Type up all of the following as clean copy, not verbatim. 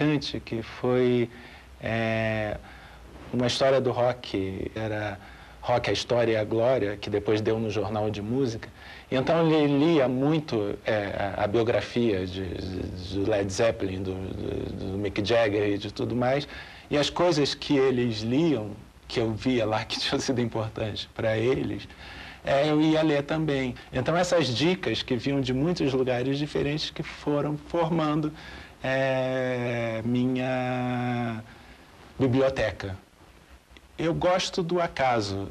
marcante, que foi uma história do rock, era Rock, a História e a Glória, que depois deu no Jornal de Música. E então ele lia muito a biografia do Led Zeppelin, do Mick Jagger e de tudo mais. E as coisas que eles liam, que eu via lá que tinham sido importantes para eles, eu ia ler também. Então essas dicas que vinham de muitos lugares diferentes que foram formando minha biblioteca. Eu gosto do acaso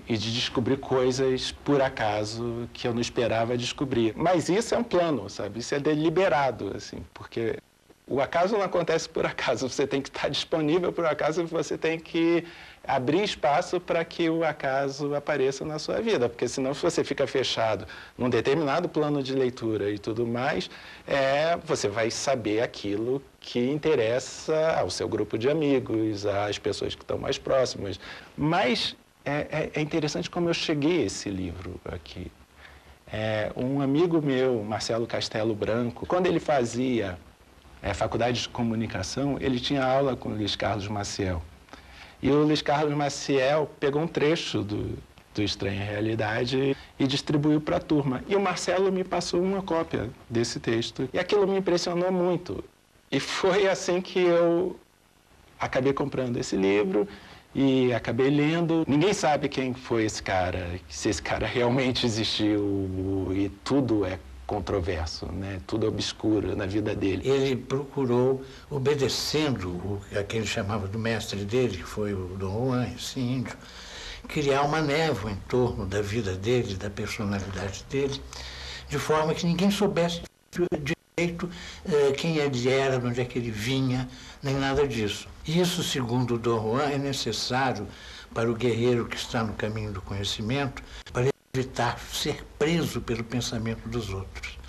e de descobrir coisas por acaso que eu não esperava descobrir. Mas isso é um plano, sabe? Isso é deliberado, assim, porque o acaso não acontece por acaso. Você tem que estar disponível por acaso e você tem que abrir espaço para que o acaso apareça na sua vida, porque senão, se você fica fechado num determinado plano de leitura e tudo mais, você vai saber aquilo que interessa ao seu grupo de amigos, às pessoas que estão mais próximas. Mas é interessante como eu cheguei a esse livro aqui. Um amigo meu, Marcelo Castelo Branco, quando ele fazia faculdade de comunicação, ele tinha aula com o Luiz Carlos Maciel. E o Luiz Carlos Maciel pegou um trecho do Estranha Realidade e distribuiu para a turma. E o Marcelo me passou uma cópia desse texto. E aquilo me impressionou muito. E foi assim que eu acabei comprando esse livro e acabei lendo. Ninguém sabe quem foi esse cara, se esse cara realmente existiu, e tudo é controverso, né? Tudo obscuro na vida dele. Ele procurou, obedecendo o que ele chamava do mestre dele, que foi o Dom Juan, esse índio, criar uma névoa em torno da vida dele, da personalidade dele, de forma que ninguém soubesse direito quem ele era, de onde é que ele vinha, nem nada disso. Isso, segundo o Dom Juan, é necessário para o guerreiro que está no caminho do conhecimento, para evitar ser preso pelo pensamento dos outros.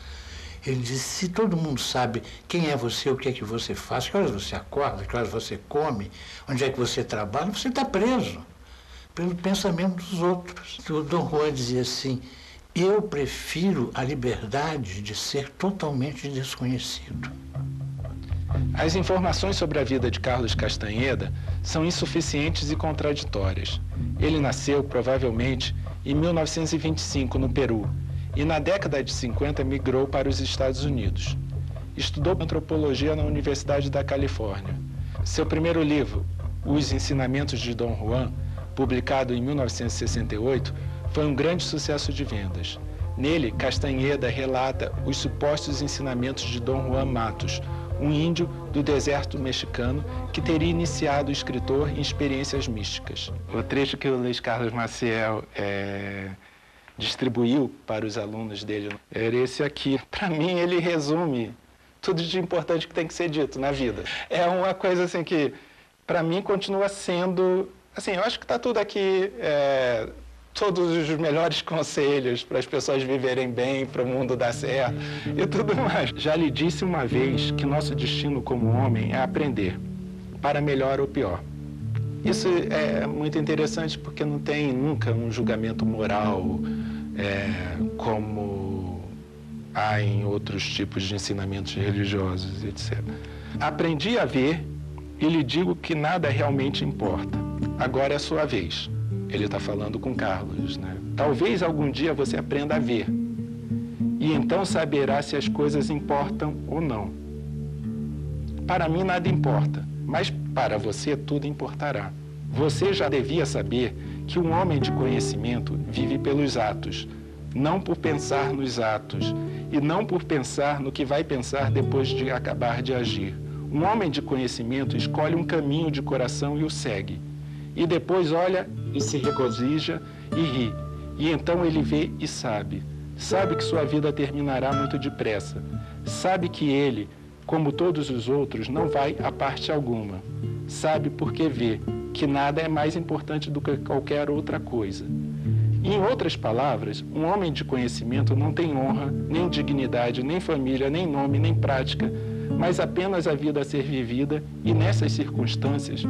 Ele disse, se todo mundo sabe quem é você, o que é que você faz, que horas você acorda, que horas você come, onde é que você trabalha, você está preso pelo pensamento dos outros. O Dom Juan dizia assim, eu prefiro a liberdade de ser totalmente desconhecido. As informações sobre a vida de Carlos Castanheda são insuficientes e contraditórias. Ele nasceu, provavelmente, em 1925, no Peru, e na década de 50 migrou para os Estados Unidos. Estudou antropologia na Universidade da Califórnia. Seu primeiro livro, Os Ensinamentos de Dom Juan, publicado em 1968, foi um grande sucesso de vendas. Nele, Castanheda relata os supostos ensinamentos de Dom Juan Matos, um índio do deserto mexicano que teria iniciado o escritor em experiências místicas. O trecho que o Luiz Carlos Maciel distribuiu para os alunos dele era esse aqui. Para mim, ele resume tudo de importante que tem que ser dito na vida. É uma coisa assim que, para mim, continua sendo... Assim, eu acho que está tudo aqui... todos os melhores conselhos para as pessoas viverem bem, para o mundo dar certo e tudo mais. Já lhe disse uma vez que nosso destino como homem é aprender, para melhor ou pior. Isso é muito interessante porque não tem nunca um julgamento moral como há em outros tipos de ensinamentos religiosos, etc. Aprendi a ver e lhe digo que nada realmente importa. Agora é a sua vez. Ele está falando com Carlos, né? Talvez algum dia você aprenda a ver. E então saberá se as coisas importam ou não. Para mim nada importa, mas para você tudo importará. Você já devia saber que um homem de conhecimento vive pelos atos, não por pensar nos atos, e não por pensar no que vai pensar depois de acabar de agir. Um homem de conhecimento escolhe um caminho de coração e o segue. E depois olha e se regozija e ri. E então ele vê e sabe. Sabe que sua vida terminará muito depressa. Sabe que ele, como todos os outros, não vai a parte alguma. Sabe porque vê que nada é mais importante do que qualquer outra coisa. Em outras palavras, um homem de conhecimento não tem honra, nem dignidade, nem família, nem nome, nem prática, mas apenas a vida a ser vivida e, nessas circunstâncias,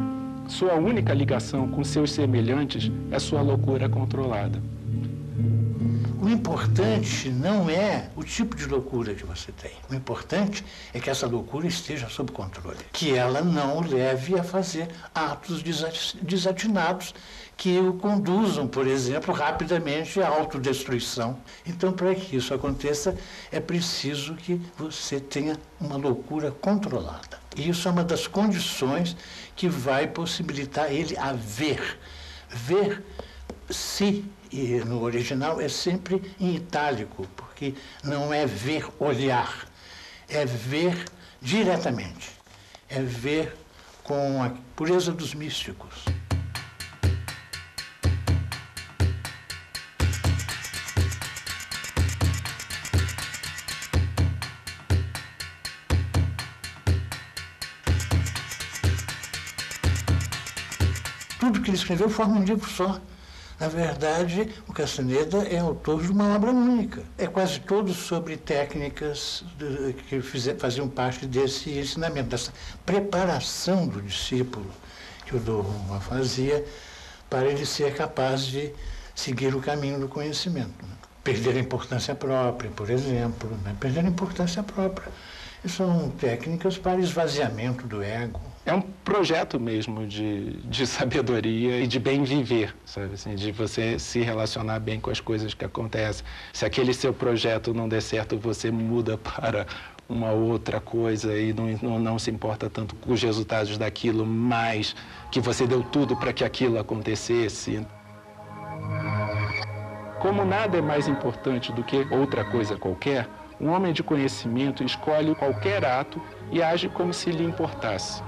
sua única ligação com seus semelhantes é sua loucura controlada. O O importante não é o tipo de loucura que você tem. O importante é que essa loucura esteja sob controle. Que ela não o leve a fazer atos desatinados que o conduzam, por exemplo, rapidamente à autodestruição. Então, para que isso aconteça, é preciso que você tenha uma loucura controlada. E isso é uma das condições que vai possibilitar ele a ver. Ver se, e no original é sempre em itálico, porque não é ver olhar, é ver diretamente, é ver com a pureza dos místicos. Tudo que ele escreveu forma um livro só. Na verdade, o Castaneda é autor de uma obra única. É quase todo sobre técnicas que faziam parte desse ensinamento, dessa preparação do discípulo que o Dom Juan fazia para ele ser capaz de seguir o caminho do conhecimento. Perder a importância própria, por exemplo, perder a importância própria. São técnicas para esvaziamento do ego. É um projeto mesmo de sabedoria e de bem viver, sabe? Assim, de você se relacionar bem com as coisas que acontecem. Se aquele seu projeto não der certo, você muda para uma outra coisa e não se importa tanto com os resultados daquilo, mas que você deu tudo para que aquilo acontecesse. Como nada é mais importante do que outra coisa qualquer, um homem de conhecimento escolhe qualquer ato e age como se lhe importasse.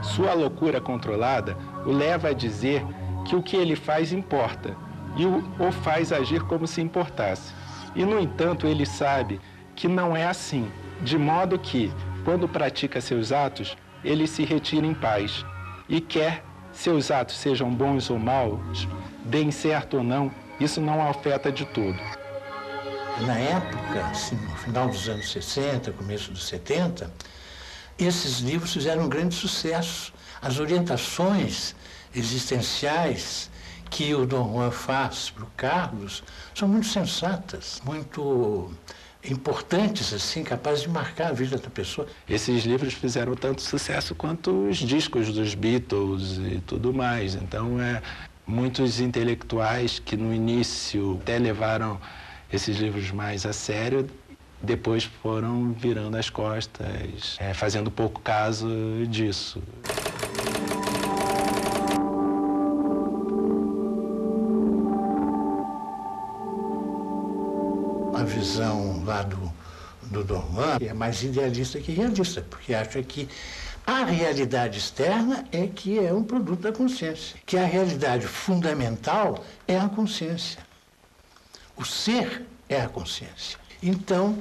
Sua loucura controlada o leva a dizer que o que ele faz importa e o faz agir como se importasse. E, no entanto, ele sabe que não é assim, de modo que, quando pratica seus atos, ele se retira em paz. E quer seus atos sejam bons ou maus, deem certo ou não, isso não o afeta de todo. Na época, assim, no final dos anos 60, começo dos 70, esses livros fizeram um grande sucesso. As orientações existenciais que o Dom Juan faz para o Carlos são muito sensatas, muito importantes, assim, capazes de marcar a vida da pessoa. Esses livros fizeram tanto sucesso quanto os discos dos Beatles e tudo mais. Então, muitos intelectuais que no início até levaram esses livros mais a sério, depois foram virando as costas, fazendo pouco caso disso. A visão lá do Dom Juan é mais idealista que realista, porque acha que a realidade externa é que é um produto da consciência, que a realidade fundamental é a consciência. O ser é a consciência. Então,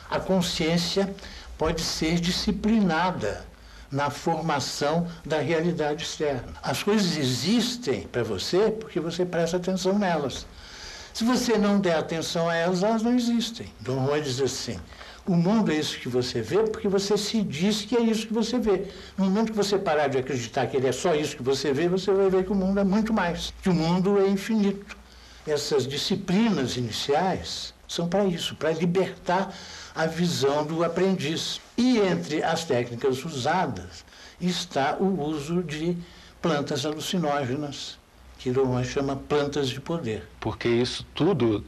a consciência pode ser disciplinada na formação da realidade externa. As coisas existem para você porque você presta atenção nelas. Se você não der atenção a elas, elas não existem. Dom Juan diz assim: o mundo é isso que você vê porque você se diz que é isso que você vê. No momento que você parar de acreditar que ele é só isso que você vê, você vai ver que o mundo é muito mais, que o mundo é infinito. Essas disciplinas iniciais são para isso, para libertar a visão do aprendiz. E entre as técnicas usadas está o uso de plantas alucinógenas, que Dom Juan chama plantas de poder. Porque isso tudo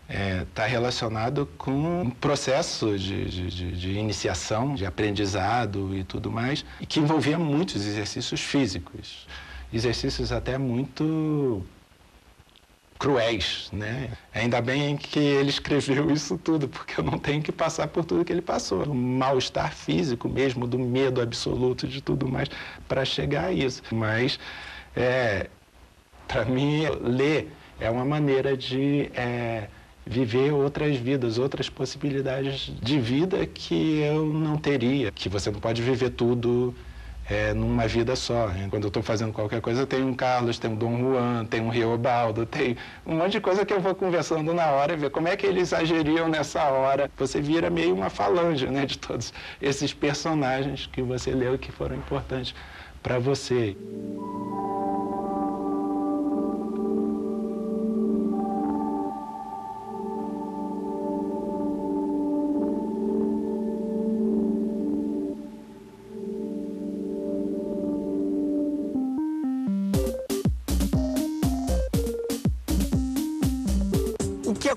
está relacionado com um processo de iniciação, de aprendizado e tudo mais, e que envolvia muitos exercícios físicos, exercícios até muito cruéis, né? Ainda bem que ele escreveu isso tudo, porque eu não tenho que passar por tudo que ele passou. O mal-estar físico mesmo, do medo absoluto de tudo mais, para chegar a isso. Mas, para mim, ler é uma maneira de viver outras vidas, outras possibilidades de vida que eu não teria. Que você não pode viver tudo numa vida só. Quando eu estou fazendo qualquer coisa, tem um Carlos, tem um Dom Juan, tem um Riobaldo, tem um monte de coisa que eu vou conversando na hora e ver como é que eles agiriam nessa hora. Você vira meio uma falange, né, de todos esses personagens que você leu e que foram importantes para você. O que